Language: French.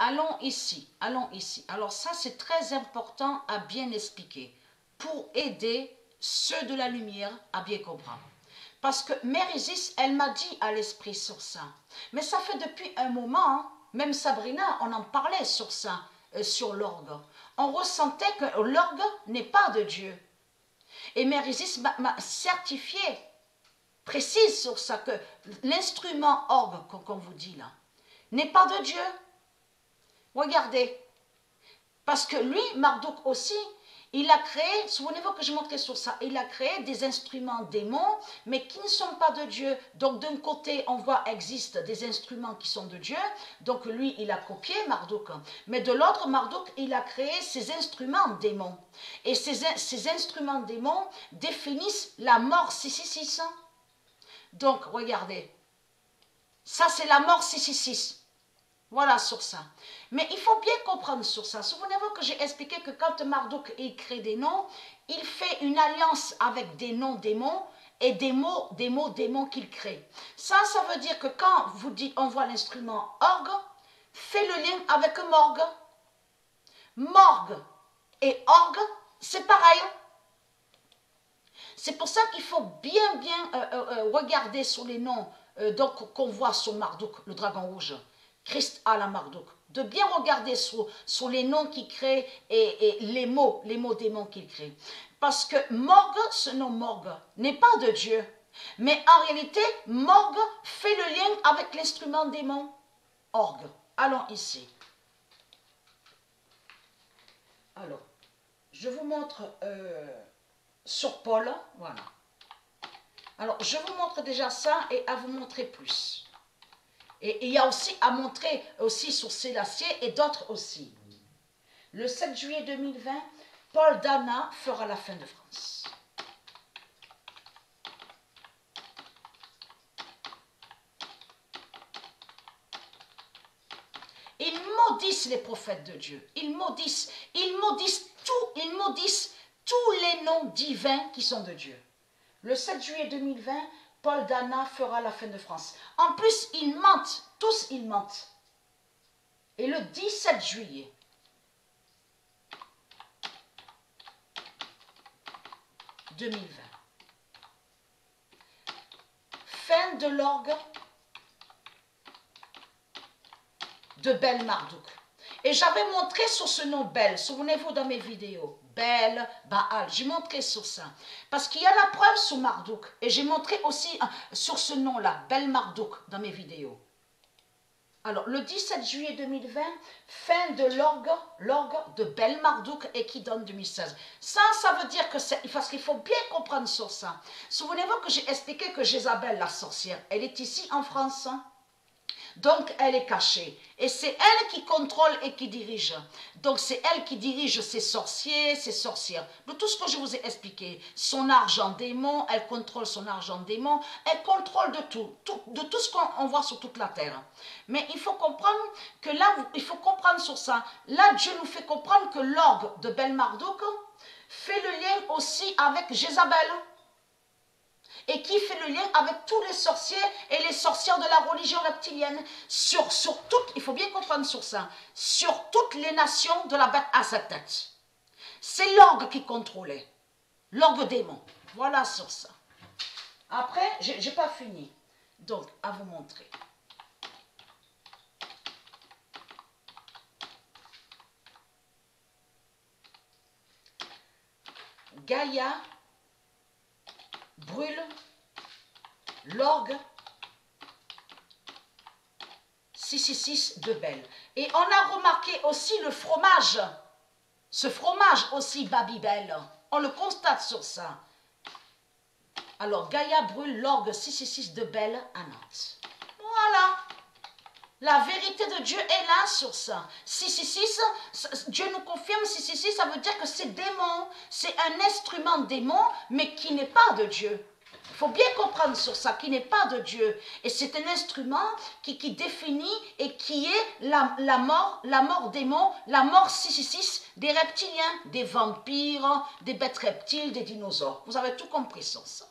allons ici, allons ici. Alors ça, c'est très important à bien expliquer pour aider ceux de la lumière à bien comprendre. Parce que Mère Isis, elle m'a dit à l'esprit sur ça. Mais ça fait depuis un moment, hein, même Sabrina, on en parlait sur ça, sur l'orgue. On ressentait que l'orgue n'est pas de Dieu. Et Mère Isis m'a certifié, précise sur ça, que l'instrument orgue, qu'on vous dit là, n'est pas de Dieu. Regardez. Parce que lui, Marduk aussi, il a créé, souvenez-vous que je montrais sur ça, il a créé des instruments démons, mais qui ne sont pas de Dieu. Donc d'un côté, on voit existent des instruments qui sont de Dieu, donc lui, il a copié Marduk. Mais de l'autre, Marduk, il a créé ces instruments démons. Et ces instruments démons définissent la mort 666. Donc, regardez, ça c'est la mort 666. Voilà sur ça. Mais il faut bien comprendre sur ça. Souvenez-vous que j'ai expliqué que quand Marduk il crée des noms, il fait une alliance avec des noms démons et des mots démons qu'il crée. Ça veut dire que quand vous dites, on voit l'instrument orgue, fait le lien avec morgue. Morgue et orgue, c'est pareil. C'est pour ça qu'il faut bien regarder sur les noms qu'on voit sur Marduk, le dragon rouge. Christ à la Marduk, de bien regarder sur les noms qu'il crée et les mots démons qu'il crée. Parce que Morgue, ce nom Morgue, n'est pas de Dieu. Mais en réalité, Morgue fait le lien avec l'instrument démon, orgue. Allons ici. Alors, je vous montre sur Paul, voilà. Alors, je vous montre déjà ça et à vous montrer plus. Et il y a aussi à montrer aussi sur Sélassié et d'autres aussi. Le 7 juillet 2020, Paul Dana fera la fin de France. Ils maudissent les prophètes de Dieu. Ils maudissent tous les noms divins qui sont de Dieu. Le 7 juillet 2020, Paul Dana fera la fin de France. En plus, ils mentent. Tous, ils mentent. Et le 17 juillet, « 2020, fin de l'orgue de Bel Marduk. Et j'avais montré sur ce nom Bel, souvenez-vous dans mes vidéos, Bel, Baal, j'ai montré sur ça. Parce qu'il y a la preuve sur Marduk. Et j'ai montré aussi sur ce nom-là, Bel Marduk, dans mes vidéos. Alors, le 17 juillet 2020, fin de l'orgue de Bel Marduk et qui donne 2016. Ça veut dire que c'est, parce qu'il faut bien comprendre sur ça. Souvenez-vous que j'ai expliqué que Jézabel, la sorcière, elle est ici en France, hein? Donc, elle est cachée. Et c'est elle qui contrôle et qui dirige. Donc, c'est elle qui dirige ses sorciers, ses sorcières. De tout ce que je vous ai expliqué. Son argent démon, elle contrôle son argent démon. Elle contrôle de tout ce qu'on voit sur toute la terre. Mais il faut comprendre que là, il faut comprendre sur ça. Là, Dieu nous fait comprendre que l'orgue de Bel Marduk fait le lien aussi avec Jézabel. Et qui fait le lien avec tous les sorciers et les sorcières de la religion reptilienne. Sur toutes, il faut bien comprendre sur ça, sur toutes les nations de la bête à sa tête. C'est l'orgue qui contrôlait, l'orgue démon. Voilà sur ça. Après, j'ai pas fini. Donc, à vous montrer. Gaïa brûle l'orgue 666 de Bel. Et on a remarqué aussi le fromage. Ce fromage aussi Babybel. On le constate sur ça. Alors, Gaïa brûle l'orgue 666 de Bel à Nantes. Voilà. La vérité de Dieu est là sur ça. 666, Dieu nous confirme, 666, ça veut dire que c'est démon. C'est un instrument démon, mais qui n'est pas de Dieu. Il faut bien comprendre sur ça, qui n'est pas de Dieu. Et c'est un instrument qui définit et qui est la mort démon, la mort 666 des reptiliens, des vampires, des bêtes reptiles, des dinosaures. Vous avez tout compris sur ça.